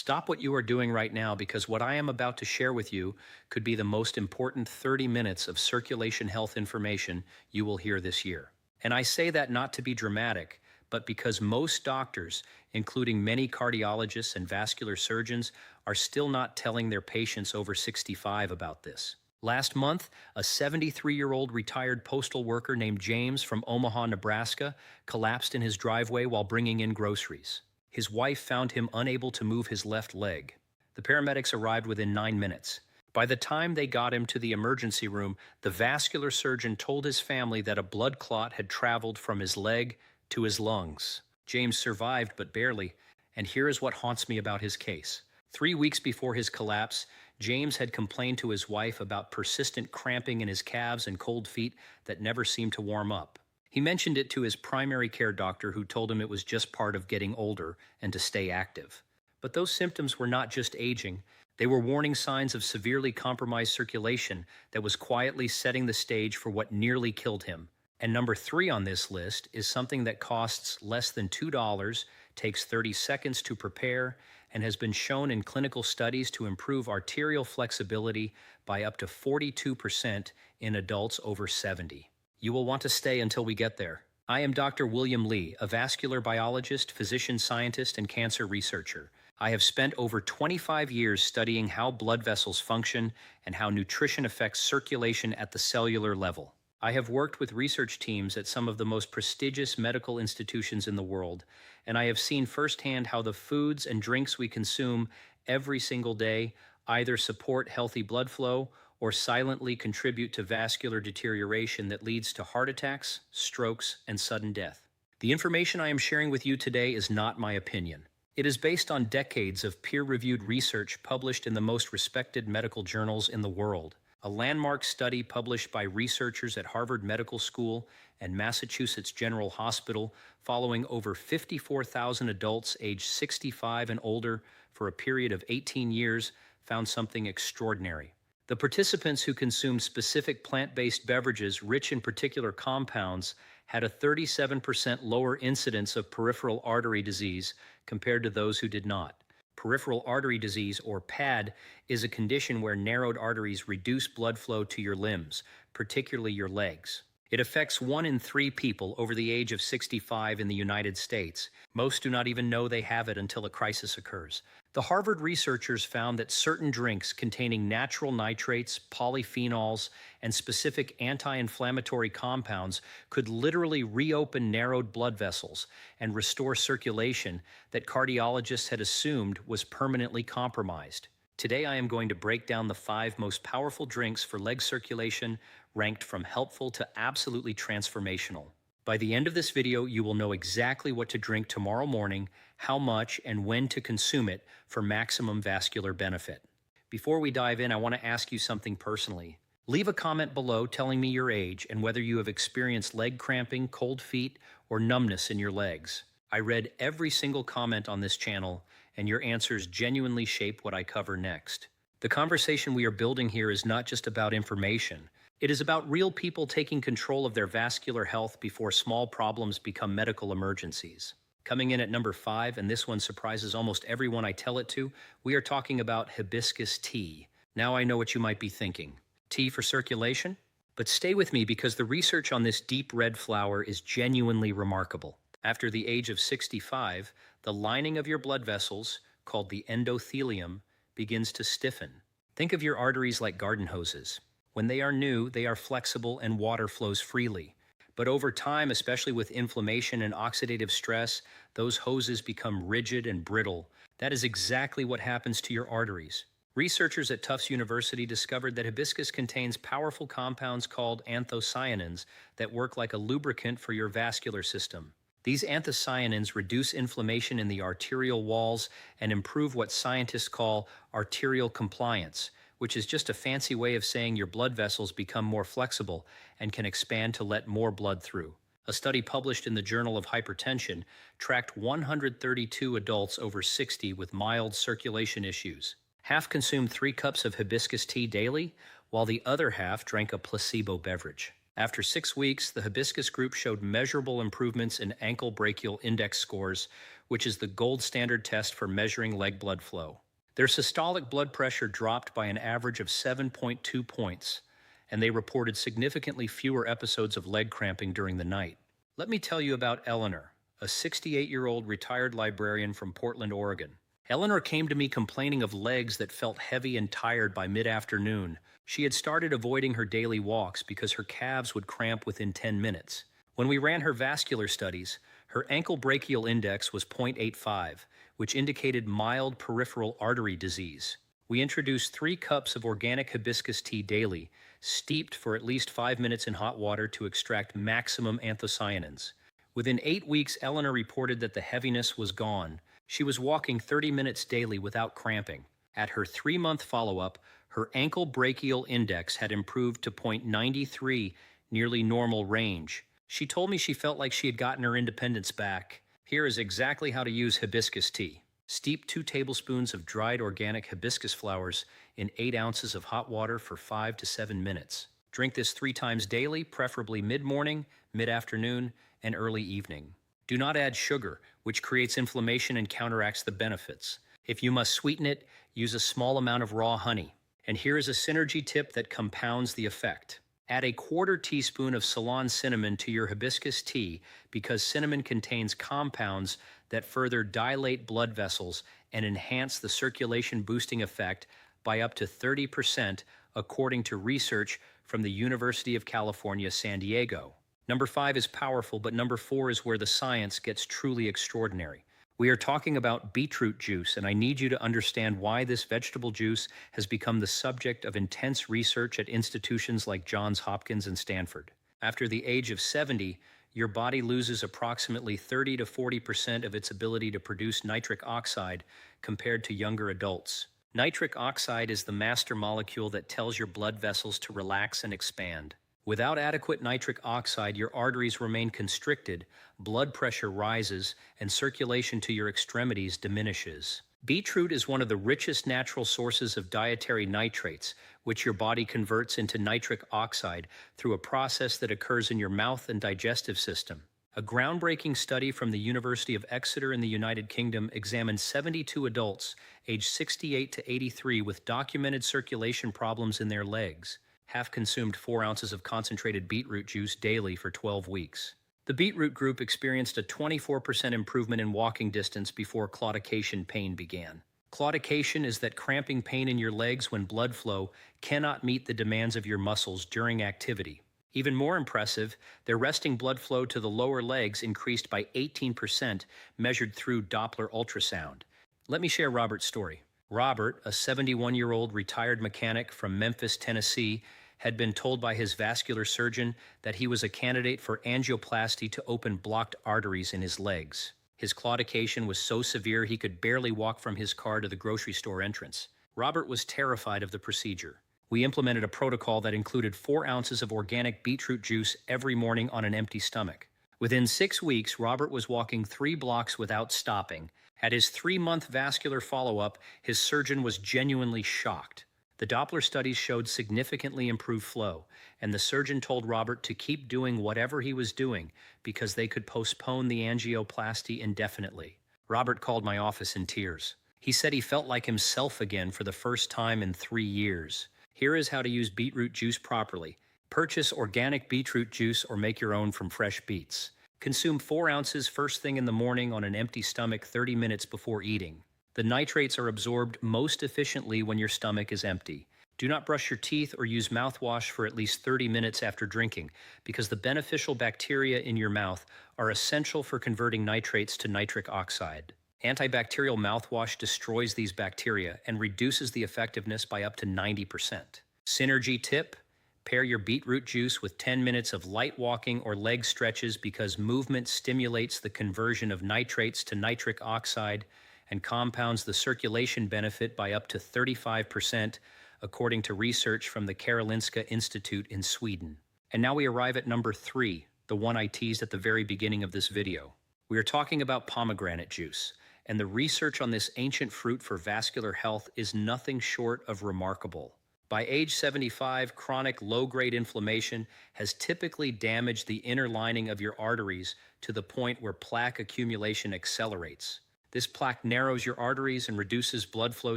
Stop what you are doing right now because what I am about to share with you could be the most important 30 minutes of circulation health information you will hear this year. And I say that not to be dramatic, but because most doctors, including many cardiologists and vascular surgeons, are still not telling their patients over 65 about this. Last month, a 73-year-old retired postal worker named James from Omaha, Nebraska, collapsed in his driveway while bringing in groceries. His wife found him unable to move his left leg. The paramedics arrived within 9 minutes. By the time they got him to the emergency room, the vascular surgeon told his family that a blood clot had traveled from his leg to his lungs. James survived, but barely, and here is what haunts me about his case. 3 weeks before his collapse, James had complained to his wife about persistent cramping in his calves and cold feet that never seemed to warm up. He mentioned it to his primary care doctor, who told him it was just part of getting older and to stay active. But those symptoms were not just aging. They were warning signs of severely compromised circulation that was quietly setting the stage for what nearly killed him. And number 3 on this list is something that costs less than $2, takes 30 seconds to prepare, and has been shown in clinical studies to improve arterial flexibility by up to 42% in adults over 70. You will want to stay until we get there. I am Dr. William Lee, a vascular biologist, physician scientist, and cancer researcher. I have spent over 25 years studying how blood vessels function and how nutrition affects circulation at the cellular level. I have worked with research teams at some of the most prestigious medical institutions in the world, and I have seen firsthand how the foods and drinks we consume every single day either support healthy blood flow or silently contribute to vascular deterioration that leads to heart attacks, strokes, and sudden death. The information I am sharing with you today is not my opinion. It is based on decades of peer-reviewed research published in the most respected medical journals in the world. A landmark study published by researchers at Harvard Medical School and Massachusetts General Hospital following over 54,000 adults aged 65 and older for a period of 18 years found something extraordinary. The participants who consumed specific plant-based beverages rich in particular compounds had a 37% lower incidence of peripheral artery disease compared to those who did not. Peripheral artery disease, or PAD, is a condition where narrowed arteries reduce blood flow to your limbs, particularly your legs. It affects 1 in 3 people over the age of 65 in the United States. Most do not even know they have it until a crisis occurs. The Harvard researchers found that certain drinks containing natural nitrates, polyphenols, and specific anti-inflammatory compounds could literally reopen narrowed blood vessels and restore circulation that cardiologists had assumed was permanently compromised. Today I am going to break down the 5 most powerful drinks for leg circulation, ranked from helpful to absolutely transformational. By the end of this video, you will know exactly what to drink tomorrow morning, how much, and when to consume it for maximum vascular benefit. Before we dive in, I want to ask you something personally. Leave a comment below telling me your age and whether you have experienced leg cramping, cold feet, or numbness in your legs. I read every single comment on this channel, and your answers genuinely shape what I cover next. The conversation we are building here is not just about information. It is about real people taking control of their vascular health before small problems become medical emergencies. Coming in at number 5, and this one surprises almost everyone I tell it to, we are talking about hibiscus tea. Now I know what you might be thinking. Tea for circulation? But stay with me because the research on this deep red flower is genuinely remarkable. After the age of 65, the lining of your blood vessels, called the endothelium, begins to stiffen. Think of your arteries like garden hoses. When they are new, they are flexible and water flows freely. But over time, especially with inflammation and oxidative stress, those hoses become rigid and brittle. That is exactly what happens to your arteries. Researchers at Tufts University discovered that hibiscus contains powerful compounds called anthocyanins that work like a lubricant for your vascular system. These anthocyanins reduce inflammation in the arterial walls and improve what scientists call arterial compliance, which is just a fancy way of saying your blood vessels become more flexible and can expand to let more blood through. A study published in the Journal of Hypertension tracked 132 adults over 60 with mild circulation issues. Half consumed 3 cups of hibiscus tea daily, while the other half drank a placebo beverage. After 6 weeks, the hibiscus group showed measurable improvements in ankle brachial index scores, which is the gold standard test for measuring leg blood flow. Their systolic blood pressure dropped by an average of 7.2 points, and they reported significantly fewer episodes of leg cramping during the night. Let me tell you about Eleanor, a 68-year-old retired librarian from Portland, Oregon. Eleanor came to me complaining of legs that felt heavy and tired by mid-afternoon. She had started avoiding her daily walks because her calves would cramp within 10 minutes. When we ran her vascular studies, her ankle brachial index was 0.85, which indicated mild peripheral artery disease. We introduced 3 cups of organic hibiscus tea daily, steeped for at least 5 minutes in hot water to extract maximum anthocyanins. Within 8 weeks, Eleanor reported that the heaviness was gone. She was walking 30 minutes daily without cramping. At her 3-month follow-up, her ankle brachial index had improved to 0.93, nearly normal range. She told me she felt like she had gotten her independence back. Here is exactly how to use hibiscus tea. Steep 2 tablespoons of dried organic hibiscus flowers in 8 ounces of hot water for 5 to 7 minutes. Drink this 3 times daily, preferably mid-morning, mid-afternoon, and early evening. Do not add sugar, which creates inflammation and counteracts the benefits. If you must sweeten it, use a small amount of raw honey. And here is a synergy tip that compounds the effect. Add a 1/4 teaspoon of Ceylon cinnamon to your hibiscus tea because cinnamon contains compounds that further dilate blood vessels and enhance the circulation boosting effect by up to 30%, according to research from the University of California, San Diego. Number 5 is powerful, but number 4 is where the science gets truly extraordinary. We are talking about beetroot juice, and I need you to understand why this vegetable juice has become the subject of intense research at institutions like Johns Hopkins and Stanford. After the age of 70, your body loses approximately 30 to 40% of its ability to produce nitric oxide compared to younger adults. Nitric oxide is the master molecule that tells your blood vessels to relax and expand. Without adequate nitric oxide, your arteries remain constricted, blood pressure rises, and circulation to your extremities diminishes. Beetroot is one of the richest natural sources of dietary nitrates, which your body converts into nitric oxide through a process that occurs in your mouth and digestive system. A groundbreaking study from the University of Exeter in the United Kingdom examined 72 adults aged 68 to 83 with documented circulation problems in their legs. Half consumed 4 ounces of concentrated beetroot juice daily for 12 weeks. The beetroot group experienced a 24% improvement in walking distance before claudication pain began. Claudication is that cramping pain in your legs when blood flow cannot meet the demands of your muscles during activity. Even more impressive, their resting blood flow to the lower legs increased by 18%, measured through Doppler ultrasound. Let me share Robert's story. Robert, a 71-year-old retired mechanic from Memphis, Tennessee, had been told by his vascular surgeon that he was a candidate for angioplasty to open blocked arteries in his legs. His claudication was so severe he could barely walk from his car to the grocery store entrance. Robert was terrified of the procedure. We implemented a protocol that included 4 ounces of organic beetroot juice every morning on an empty stomach. Within 6 weeks, Robert was walking 3 blocks without stopping. At his 3-month vascular follow-up, his surgeon was genuinely shocked. The Doppler studies showed significantly improved flow, and the surgeon told Robert to keep doing whatever he was doing because they could postpone the angioplasty indefinitely. Robert called my office in tears. He said he felt like himself again for the first time in 3 years. Here is how to use beetroot juice properly. Purchase organic beetroot juice or make your own from fresh beets. Consume 4 ounces first thing in the morning on an empty stomach 30 minutes before eating. The nitrates are absorbed most efficiently when your stomach is empty. Do not brush your teeth or use mouthwash for at least 30 minutes after drinking, because the beneficial bacteria in your mouth are essential for converting nitrates to nitric oxide. Antibacterial mouthwash destroys these bacteria and reduces the effectiveness by up to 90%. Synergy tip: pair your beetroot juice with 10 minutes of light walking or leg stretches because movement stimulates the conversion of nitrates to nitric oxide and compounds the circulation benefit by up to 35%, according to research from the Karolinska Institute in Sweden. And now we arrive at number 3, the one I teased at the very beginning of this video. We are talking about pomegranate juice, and the research on this ancient fruit for vascular health is nothing short of remarkable. By age 75, chronic low-grade inflammation has typically damaged the inner lining of your arteries to the point where plaque accumulation accelerates. This plaque narrows your arteries and reduces blood flow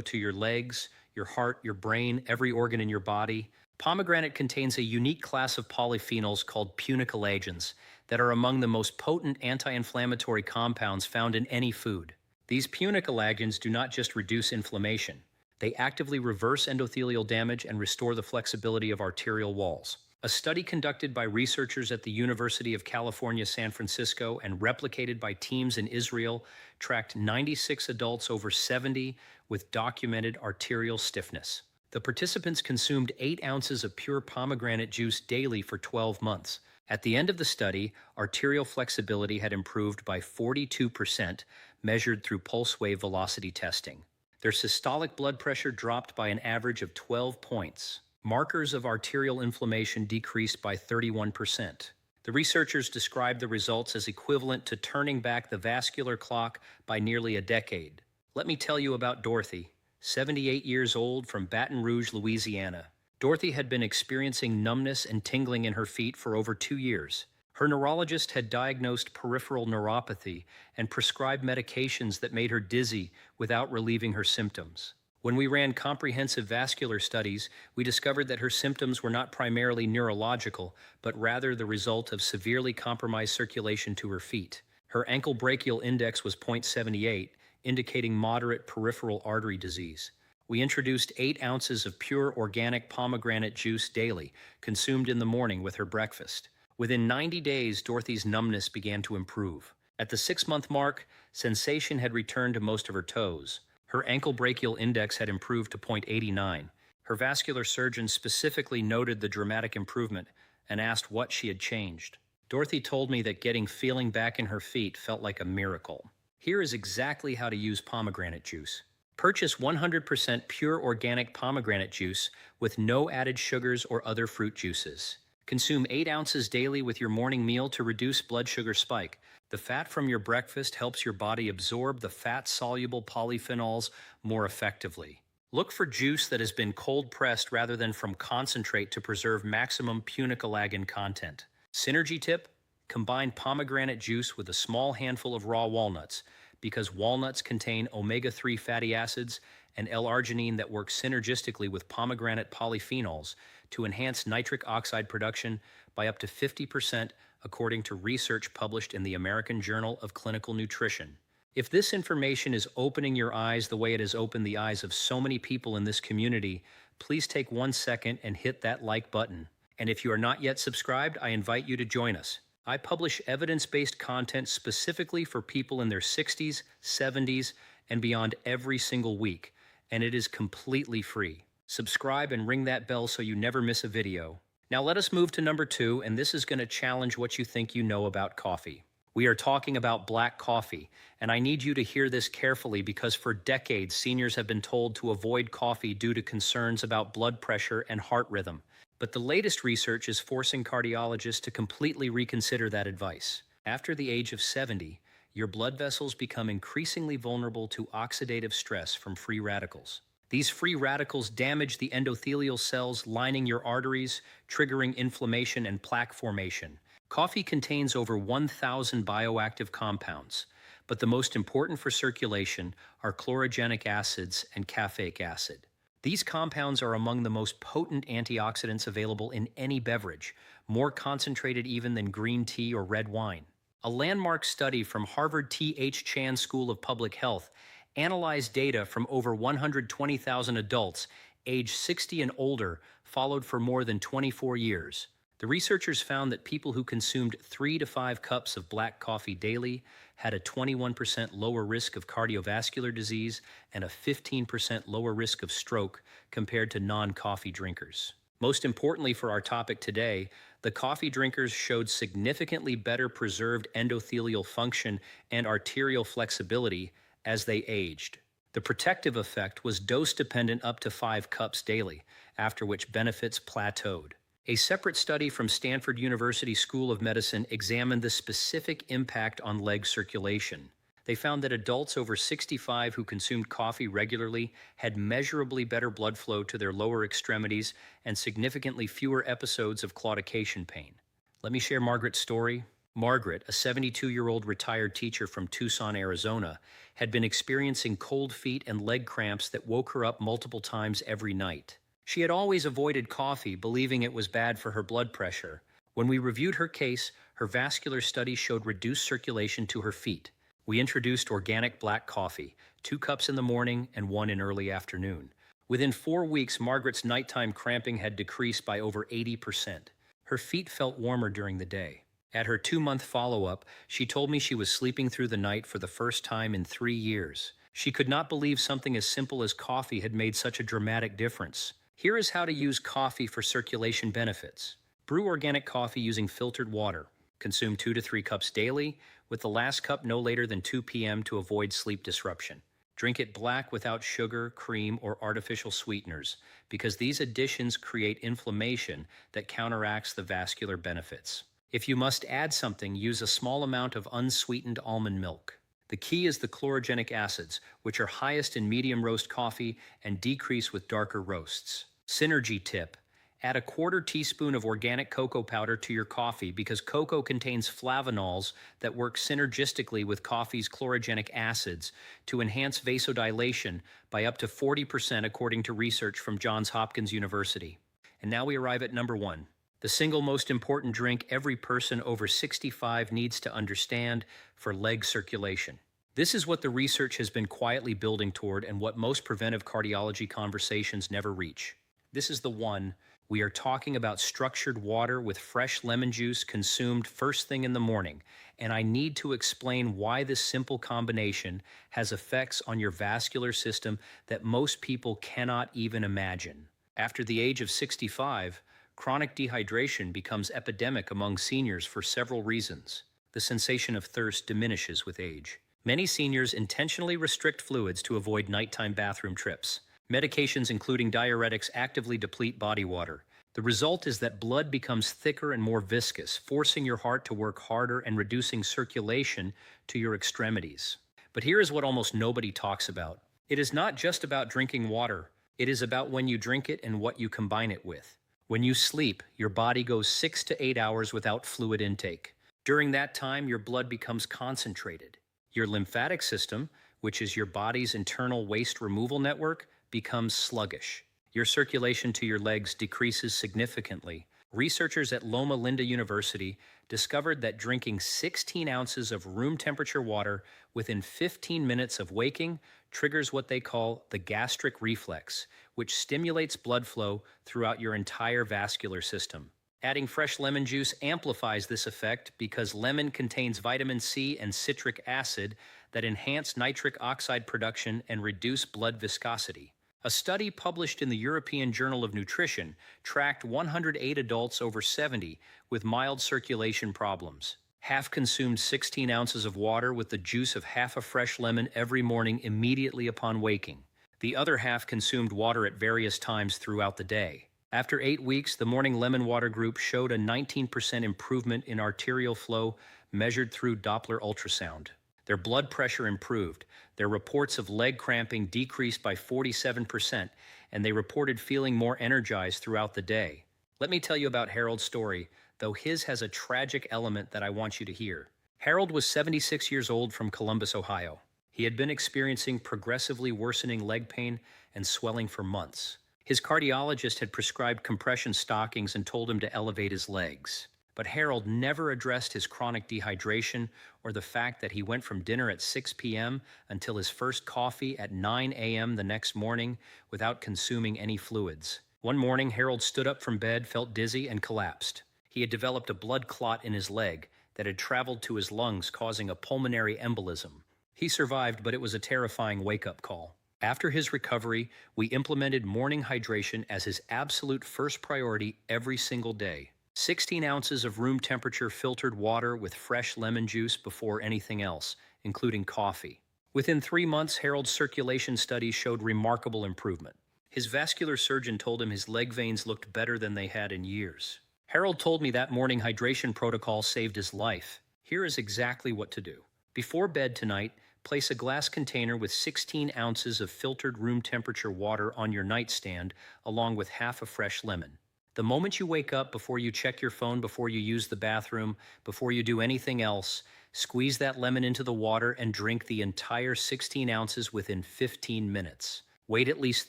to your legs, your heart, your brain, every organ in your body. Pomegranate contains a unique class of polyphenols called punicolagens that are among the most potent anti-inflammatory compounds found in any food. These punicolagens do not just reduce inflammation. They actively reverse endothelial damage and restore the flexibility of arterial walls. A study conducted by researchers at the University of California, San Francisco, and replicated by teams in Israel tracked 96 adults over 70 with documented arterial stiffness. The participants consumed 8 ounces of pure pomegranate juice daily for 12 months. At the end of the study, arterial flexibility had improved by 42%, measured through pulse wave velocity testing. Their systolic blood pressure dropped by an average of 12 points. Markers of arterial inflammation decreased by 31%. The researchers described the results as equivalent to turning back the vascular clock by nearly a decade. Let me tell you about Dorothy, 78 years old, from Baton Rouge, Louisiana. Dorothy had been experiencing numbness and tingling in her feet for over 2 years. Her neurologist had diagnosed peripheral neuropathy and prescribed medications that made her dizzy without relieving her symptoms. When we ran comprehensive vascular studies, we discovered that her symptoms were not primarily neurological, but rather the result of severely compromised circulation to her feet. Her ankle brachial index was 0.78, indicating moderate peripheral artery disease. We introduced 8 ounces of pure organic pomegranate juice daily, consumed in the morning with her breakfast. Within 90 days, Dorothy's numbness began to improve. At the 6-month mark, sensation had returned to most of her toes. Her ankle brachial index had improved to 0.89. Her vascular surgeon specifically noted the dramatic improvement and asked what she had changed. Dorothy told me that getting feeling back in her feet felt like a miracle. Here is exactly how to use pomegranate juice. Purchase 100% pure organic pomegranate juice with no added sugars or other fruit juices. Consume 8 ounces daily with your morning meal to reduce blood sugar spike. The fat from your breakfast helps your body absorb the fat-soluble polyphenols more effectively. Look for juice that has been cold-pressed rather than from concentrate to preserve maximum punicolagen content. Synergy tip: combine pomegranate juice with a small handful of raw walnuts, because walnuts contain omega-3 fatty acids and L-arginine that work synergistically with pomegranate polyphenols to enhance nitric oxide production by up to 50%, according to research published in the American Journal of Clinical Nutrition. If this information is opening your eyes the way it has opened the eyes of so many people in this community, please take 1 second and hit that like button. And if you are not yet subscribed, I invite you to join us. I publish evidence-based content specifically for people in their 60s, 70s, and beyond every single week, and it is completely free. Subscribe and ring that bell so you never miss a video. Now let us move to number 2, and this is going to challenge what you think you know about coffee. We are talking about black coffee, and I need you to hear this carefully because for decades, seniors have been told to avoid coffee due to concerns about blood pressure and heart rhythm. But the latest research is forcing cardiologists to completely reconsider that advice. After the age of 70, your blood vessels become increasingly vulnerable to oxidative stress from free radicals. These free radicals damage the endothelial cells lining your arteries, triggering inflammation and plaque formation. Coffee contains over 1,000 bioactive compounds, but the most important for circulation are chlorogenic acids and caffeic acid. These compounds are among the most potent antioxidants available in any beverage, more concentrated even than green tea or red wine. A landmark study from Harvard T.H. Chan School of Public Health analyzed data from over 120,000 adults aged 60 and older, followed for more than 24 years. The researchers found that people who consumed 3 to 5 cups of black coffee daily had a 21% lower risk of cardiovascular disease and a 15% lower risk of stroke compared to non-coffee drinkers. Most importantly for our topic today, the coffee drinkers showed significantly better preserved endothelial function and arterial flexibility as they aged. The protective effect was dose-dependent up to 5 cups daily, after which benefits plateaued. A separate study from Stanford University School of Medicine examined the specific impact on leg circulation. They found that adults over 65 who consumed coffee regularly had measurably better blood flow to their lower extremities and significantly fewer episodes of claudication pain. Let me share Margaret's story. Margaret, a 72-year-old retired teacher from Tucson, Arizona, had been experiencing cold feet and leg cramps that woke her up multiple times every night. She had always avoided coffee, believing it was bad for her blood pressure. When we reviewed her case, her vascular study showed reduced circulation to her feet. We introduced organic black coffee, 2 cups in the morning and 1 in early afternoon. Within 4 weeks, Margaret's nighttime cramping had decreased by over 80%. Her feet felt warmer during the day. At her 2-month follow-up, she told me she was sleeping through the night for the first time in 3 years. She could not believe something as simple as coffee had made such a dramatic difference. Here is how to use coffee for circulation benefits. Brew organic coffee using filtered water. Consume 2 to 3 cups daily, with the last cup no later than 2 p.m. to avoid sleep disruption. Drink it black without sugar, cream, or artificial sweeteners, because these additions create inflammation that counteracts the vascular benefits. If you must add something, use a small amount of unsweetened almond milk. The key is the chlorogenic acids, which are highest in medium roast coffee and decrease with darker roasts. Synergy tip: add a 1/4 teaspoon of organic cocoa powder to your coffee because cocoa contains flavanols that work synergistically with coffee's chlorogenic acids to enhance vasodilation by up to 40% according to research from Johns Hopkins University. And now we arrive at number 1. The single most important drink every person over 65 needs to understand for leg circulation. This is what the research has been quietly building toward and what most preventive cardiology conversations never reach. This is the one. We are talking about structured water with fresh lemon juice consumed first thing in the morning, and I need to explain why this simple combination has effects on your vascular system that most people cannot even imagine. After the age of 65, chronic dehydration becomes epidemic among seniors for several reasons. The sensation of thirst diminishes with age. Many seniors intentionally restrict fluids to avoid nighttime bathroom trips. Medications including diuretics actively deplete body water. The result is that blood becomes thicker and more viscous, forcing your heart to work harder and reducing circulation to your extremities. But here is what almost nobody talks about. It is not just about drinking water. It is about when you drink it and what you combine it with. When you sleep, your body goes 6 to 8 hours without fluid intake. During that time, your blood becomes concentrated. Your lymphatic system, which is your body's internal waste removal network, becomes sluggish. Your circulation to your legs decreases significantly. Researchers at Loma Linda University discovered that drinking 16 ounces of room temperature water within 15 minutes of waking triggers what they call the gastric reflex, which stimulates blood flow throughout your entire vascular system. Adding fresh lemon juice amplifies this effect because lemon contains vitamin C and citric acid that enhance nitric oxide production and reduce blood viscosity. A study published in the European Journal of Nutrition tracked 108 adults over 70 with mild circulation problems. Half consumed 16 ounces of water with the juice of half a fresh lemon every morning immediately upon waking. The other half consumed water at various times throughout the day. After 8 weeks, the morning lemon water group showed a 19% improvement in arterial flow measured through Doppler ultrasound. Their blood pressure improved. Their reports of leg cramping decreased by 47%, and they reported feeling more energized throughout the day. Let me tell you about Harold's story, though his has a tragic element that I want you to hear. Harold was 76 years old from Columbus, Ohio. He had been experiencing progressively worsening leg pain and swelling for months. His cardiologist had prescribed compression stockings and told him to elevate his legs. But Harold never addressed his chronic dehydration or the fact that he went from dinner at 6 p.m. until his first coffee at 9 a.m. the next morning without consuming any fluids. One morning, Harold stood up from bed, felt dizzy, and collapsed. He had developed a blood clot in his leg that had traveled to his lungs, causing a pulmonary embolism. He survived, but it was a terrifying wake-up call. After his recovery, we implemented morning hydration as his absolute first priority every single day. 16 ounces of room temperature filtered water with fresh lemon juice before anything else, including coffee. Within 3 months, Harold's circulation studies showed remarkable improvement. His vascular surgeon told him his leg veins looked better than they had in years. Harold told me that morning hydration protocol saved his life. Here is exactly what to do. Before bed tonight, Place a glass container with 16 ounces of filtered room temperature water on your nightstand, along with half a fresh lemon. The moment you wake up, before you check your phone, before you use the bathroom, before you do anything else, squeeze that lemon into the water and drink the entire 16 ounces within 15 minutes. Wait at least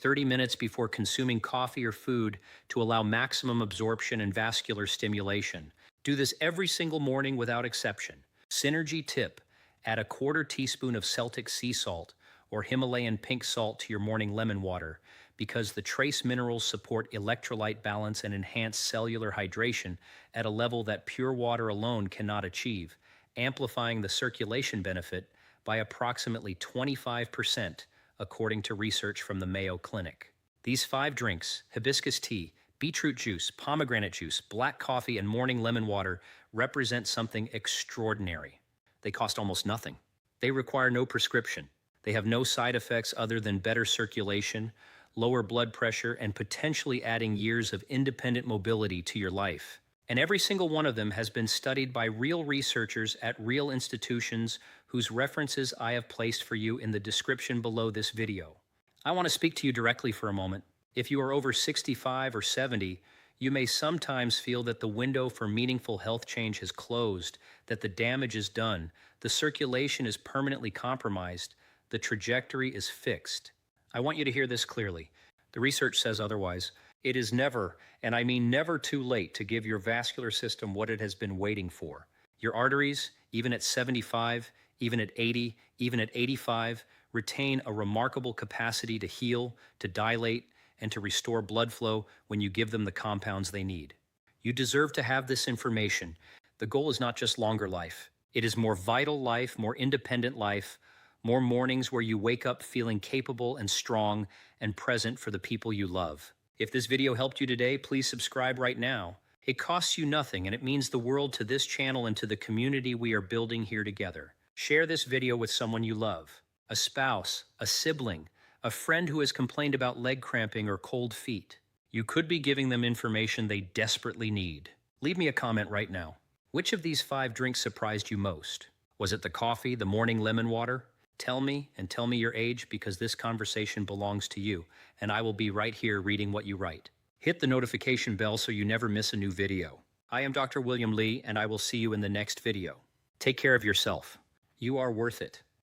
30 minutes before consuming coffee or food to allow maximum absorption and vascular stimulation. Do this every single morning without exception. Synergy tip: add a quarter teaspoon of Celtic sea salt or Himalayan pink salt to your morning lemon water, because the trace minerals support electrolyte balance and enhance cellular hydration at a level that pure water alone cannot achieve, amplifying the circulation benefit by approximately 25%, according to research from the Mayo Clinic. These 5 drinks, hibiscus tea, beetroot juice, pomegranate juice, black coffee, and morning lemon water, represent something extraordinary. They cost almost nothing. They require no prescription. They have no side effects other than better circulation, lower blood pressure, and potentially adding years of independent mobility to your life. And every single one of them has been studied by real researchers at real institutions whose references I have placed for you in the description below this video. I want to speak to you directly for a moment. If you are over 65 or 70, you may sometimes feel that the window for meaningful health change has closed, that the damage is done, the circulation is permanently compromised, the trajectory is fixed. I want you to hear this clearly. The research says otherwise. It is never, and I mean never, too late to give your vascular system what it has been waiting for. Your arteries, even at 75, even at 80, even at 85, retain a remarkable capacity to heal, to dilate, and to restore blood flow when you give them the compounds they need. You deserve to have this information. The goal is not just longer life. It is more vital life, more independent life, more mornings where you wake up feeling capable and strong and present for the people you love. If this video helped you today, please subscribe right now. It costs you nothing, and it means the world to this channel and to the community we are building here together. Share this video with someone you love, a spouse, a sibling, a friend who has complained about leg cramping or cold feet. You could be giving them information they desperately need. Leave me a comment right now. Which of these 5 drinks surprised you most? Was it the coffee, the morning lemon water? Tell me, and tell me your age, because this conversation belongs to you, and I will be right here reading what you write. Hit the notification bell so you never miss a new video. I am Dr. William Li, and I will see you in the next video. Take care of yourself. You are worth it.